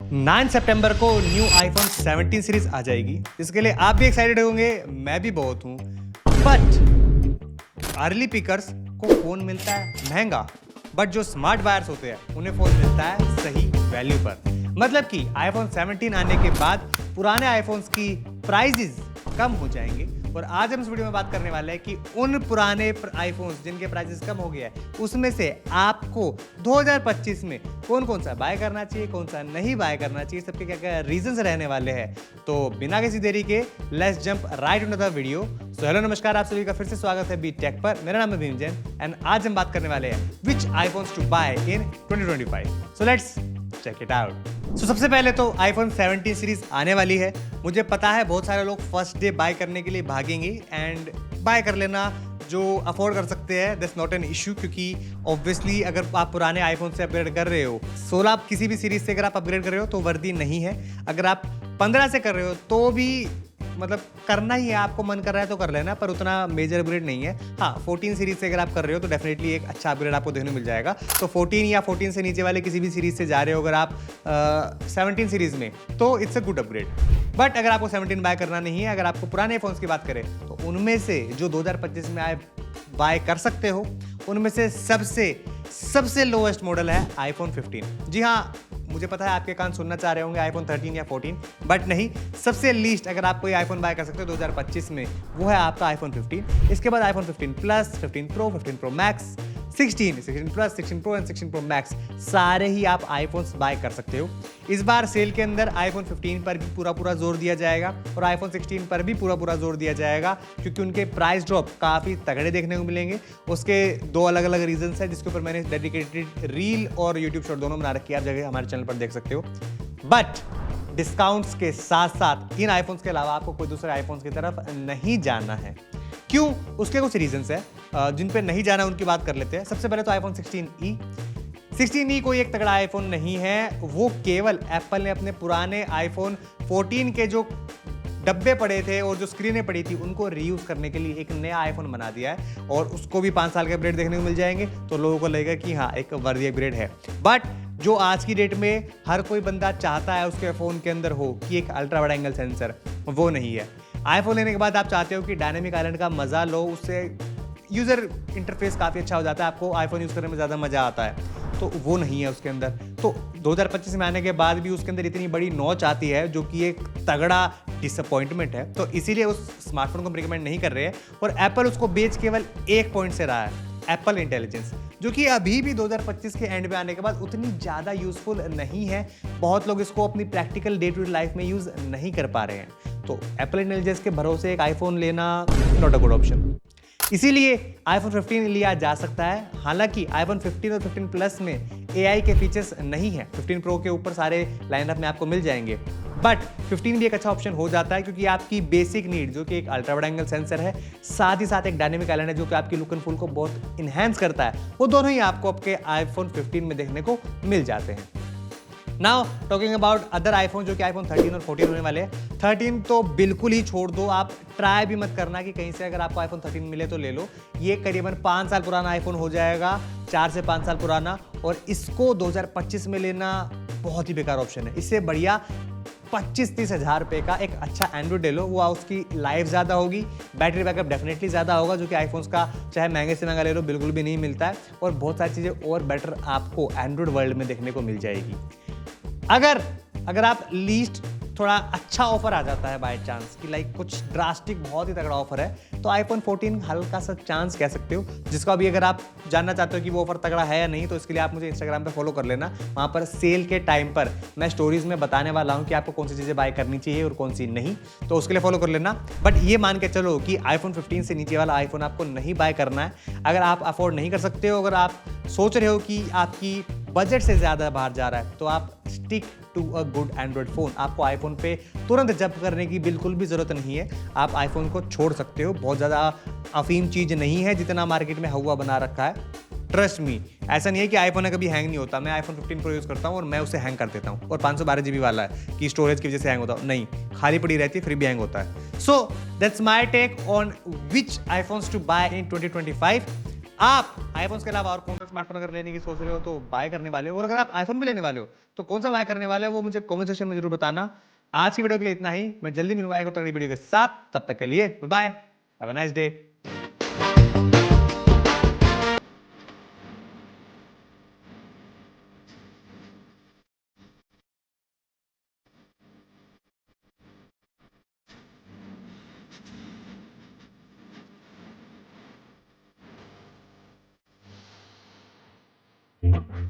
9 सितंबर को new iPhone 17 series आ जाएगी, जिसके लिए आप भी एक्साइटेड होंगे, मैं भी बहुत हूं। बट अर्ली पिकर्स को फोन मिलता है महंगा, बट जो स्मार्ट बायर्स होते हैं उन्हें फोन मिलता है सही वैल्यू पर। मतलब कि आईफोन 17 आने के बाद पुराने आईफोन्स की प्राइजेस कम हो जाएंगे। और आज हम इस वीडियो में बात करने वाले हैं कि उन पुराने आईफोन्स जिनके प्राइसेस कम हो गया है, उसमें से आपको 2025 में कौन कौन सा बाय करना चाहिए, कौन सा नहीं बाय करना चाहिए, सबके क्या क्या रीजंस रहने वाले हैं। तो बिना किसी देरी के let's jump right into the video. So hello नमस्कार, आप सभी का फिर से स्वागत है बीट टेक पर। मेरा नाम है भीम जैन एंड आज हम बात करने वाले हैं which iPhones to buy in 2025। So let's check it out. So सबसे पहले तो आईफोन 17 सीरीज आने वाली है। मुझे पता है बहुत सारे लोग फर्स्ट डे बाय करने के लिए भागेंगे एंड बाय कर लेना जो अफोर्ड कर सकते हैं, दैट्स नॉट एन इशू, क्योंकि ऑब्वियसली अगर आप पुराने आईफोन से अपग्रेड कर रहे हो, 16 किसी भी सीरीज से अगर आप अपग्रेड कर रहे हो तो वर्दी नहीं है। अगर आप 15 से कर रहे हो तो भी मतलब करना ही है, आपको मन कर रहा है तो कर लेना, पर उतना मेजर अपग्रेड नहीं है। हाँ, 14 सीरीज से अगर आप कर रहे हो तो डेफिनेटली एक अच्छा अपग्रेड आपको देखने मिल जाएगा। तो 14 या 14 से नीचे वाले किसी भी सीरीज से जा रहे हो अगर आप 17 सीरीज में, तो it's a good upgrade. But अगर आपको 17 बाय करना नहीं है, अगर आपको पुराने फोन्स की बात करें तो उनमें से जो 2025 में आप बाय कर सकते हो, उनमें से सबसे लोएस्ट मॉडल है आईफोन 15। जी हाँ, मुझे पता है आपके कान सुनना चाह रहे होंगे आईफोन 13 या 14, बट नहीं, सबसे लीस्ट अगर आप कोई आईफोन बाय कर सकते हो 2025 में, वो है आपका आईफोन 15। इसके बाद iPhone 15 plus, 15 pro, 15 pro max, 16 plus, 16 pro and 16 pro max, सारे ही आप आईफोन्स बाय कर सकते हो। इस बार सेल के अंदर आईफोन 15 पर भी पूरा जोर दिया जाएगा और आईफोन 16 पर भी पूरा जोर दिया जाएगा, क्योंकि उनके प्राइस ड्रॉप काफ़ी तगड़े देखने को मिलेंगे। उसके दो अलग अलग रीजंस हैं, जिसके ऊपर मैंने डेडिकेटेड रील और यूट्यूब शॉर्ट दोनों बना रखी है, आप जगह हमारे चैनल पर देख सकते हो। बट डिस्काउंट्स के साथ साथ इन आईफोन्स के अलावा आपको कोई दूसरे आईफोन्स की तरफ नहीं जाना है। क्यों? उसके कुछ रीजंस है जिन पे नहीं जाना, उनकी बात कर लेते हैं। सबसे पहले तो आईफोन 16e कोई एक तगड़ा आईफोन नहीं है, वो केवल एप्पल ने अपने पुराने आईफोन 14 के जो डब्बे पड़े थे और जो स्क्रीनें पड़ी थी उनको रीयूज करने के लिए एक नया आईफोन बना दिया है, और उसको भी 5 साल के अपग्रेड देखने को मिल जाएंगे, तो लोगों को लगेगा कि हाँ, एक वर्दी अपग्रेड है। बट जो आज की डेट में हर कोई बंदा चाहता है उसके फ़ोन के अंदर हो कि एक अल्ट्रा वाइड एंगल सेंसर, वो नहीं है। आईफोन लेने के बाद आप चाहते हो कि डायनेमिक आइलैंड का मज़ा लो, उससे यूज़र इंटरफेस काफ़ी अच्छा हो जाता है, आपको आईफोन यूज़ करने में ज़्यादा मज़ा आता है, तो वो नहीं है उसके अंदर। तो 2025 में आने के बाद भी उसके अंदर इतनी बड़ी नॉच आती है जो कि एक तगड़ा डिसअपॉइंटमेंट है, तो इसीलिए उस स्मार्टफोन को रिकमेंड नहीं कर रहे हैं। और एप्पल उसको बेच केवल एक पॉइंट से रहा है, एप्पल इंटेलिजेंस, जो कि अभी भी 2025 के एंड में आने के बाद उतनी ज़्यादा यूज़फुल नहीं है। बहुत लोग इसको अपनी practical day to day life में यूज़ नहीं कर पा रहे हैं, तो एप्पल इंटेलिजेंस के भरोसे एक आईफोन लेना नॉट अ गुड ऑप्शन। इसीलिए आईफोन 15 लिया जा सकता है। हालांकि आईफोन 15 और 15 प्लस में AI के फीचर्स नहीं है, 15 प्रो के ऊपर सारे लाइनअप में आपको मिल जाएंगे, बट 15 भी एक अच्छा ऑप्शन हो जाता है, क्योंकि आपकी बेसिक नीड जो कि एक अल्ट्रा वाइड एंगल सेंसर है, साथ ही साथ एक डायनेमिक आइलैंड है जो कि आपकी लुक एंड फील को बहुत इनहेंस करता है, वो दोनों ही आपको आपके आईफोन 15 में देखने को मिल जाते हैं। Now talking about other iPhone जो कि आईफोन 13 और 14 होने वाले हैं। 13 तो बिल्कुल ही छोड़ दो, आप ट्राई भी मत करना कि कहीं से अगर आपको आईफोन 13 मिले तो ले लो। ये करीबन 5 साल पुराना आईफोन हो जाएगा, 4 से 5 साल पुराना, और इसको 2025 में लेना बहुत ही बेकार ऑप्शन है। इससे बढ़िया 25-30 हज़ार रुपये का एक अच्छा एंड्रॉइड ले लो, वो उसकी लाइफ ज़्यादा होगी, बैटरी बैकअप डेफिनेटली ज़्यादा होगा, जो कि आईफोन्स का चाहे महंगे से महंगा ले लो बिल्कुल भी नहीं मिलता है, और बहुत सारी चीज़ें और बेटर आपको एंड्रॉइड वर्ल्ड में देखने को मिल जाएगी। अगर आप लीस्ट थोड़ा अच्छा ऑफर आ जाता है बाय चांस कि लाइक कुछ ड्रास्टिक बहुत ही तगड़ा ऑफर है, तो आईफोन 14 हल्का सा चांस कह सकते हो, जिसका भी अगर आप जानना चाहते हो कि वो ऑफर तगड़ा है या नहीं, तो इसके लिए आप मुझे इंस्टाग्राम पे फॉलो कर लेना। वहाँ पर सेल के टाइम पर मैं स्टोरीज में बताने वाला हूँ कि आपको कौन सी चीज़ें बाय करनी चाहिए और कौन सी नहीं, तो उसके लिए फॉलो कर लेना। बट ये मान के चलो कि आईफोन 15 से नीचे वाला आईफोन आपको नहीं बाय करना है। अगर आप अफोर्ड नहीं कर सकते हो, अगर आप सोच रहे हो कि आपकी बजट से ज़्यादा बाहर जा रहा है, तो आप stick to a good Android phone. आपको आईफोन पे तुरंत जंप करने की बिल्कुल भी ज़रूरत नहीं है, आप आईफोन को छोड़ सकते हो। बहुत ज़्यादा अफीम चीज़ नहीं है जितना मार्केट में हवा बना रखा है, ट्रस्ट मी। ऐसा नहीं है कि आईफोन कभी हैंग नहीं होता, मैं आईफोन 15 प्रो यूज़ करता हूँ और मैं उसे हैंग कर देता हूँ, और 512 GB वाला है कि स्टोरेज की वजह से हैंग होता है, नहीं, खाली पड़ी रहती है फिर भी हैंग होता है। So that's my take on which iPhones to buy in 2025। आप आईफोन के अलावा और कौन सा स्मार्टफोन अगर लेने की सोच रहे हो तो बाय करने वाले हो, और अगर आप आईफोन भी लेने वाले हो तो कौन सा बाय करने वाले हो वो मुझे कमेंट सेक्शन में जरूर बताना। आज की वीडियो के लिए इतना ही, मैं जल्दी मिलूंगा एक और अगली वीडियो के साथ, तब तक के लिए bye, have a nice day.